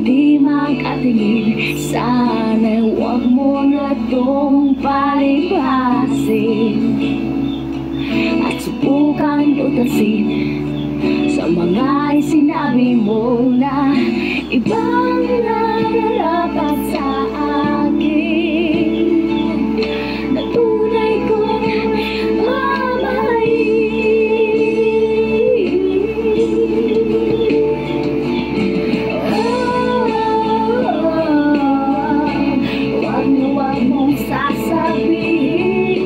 di makatingin. Sana'y huwag mo na itong palipasin at subukan lutasin sa mga sinabi mo na ibang nararapat sa akin, na tunay kong mamahalin. Huwag mong sasabihin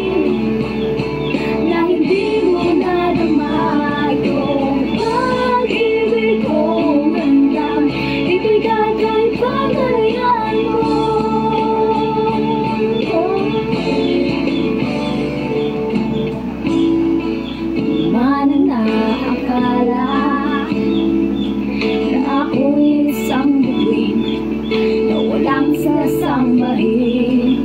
na hindi mo nadama yung pag-ibig kong hanggang ibigay kay pagkalayan mo. Man ang naakala na ako'y isang bituin na walang sasambahin,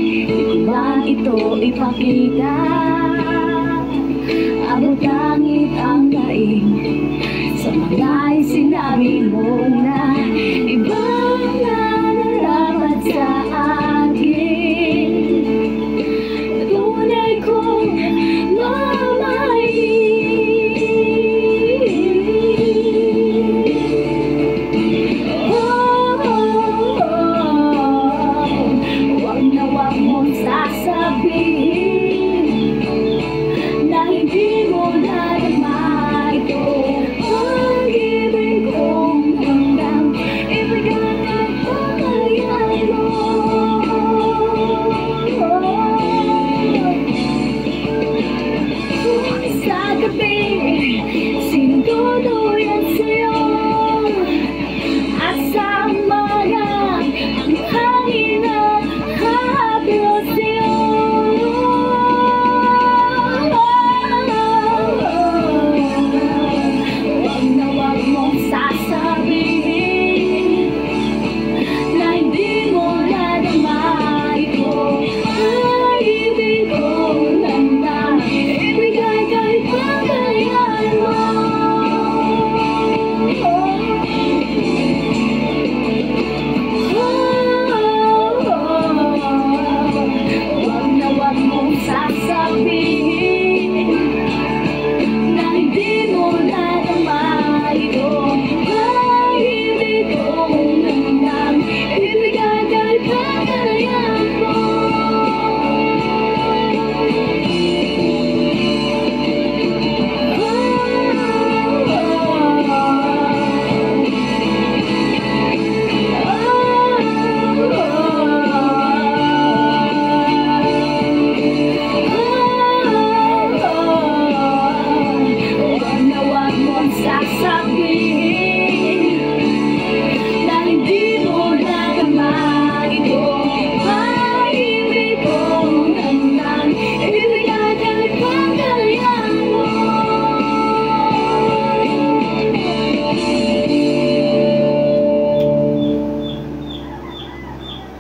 di ko man ito ipakita. Abot langit ang daing sa mga sinabi mo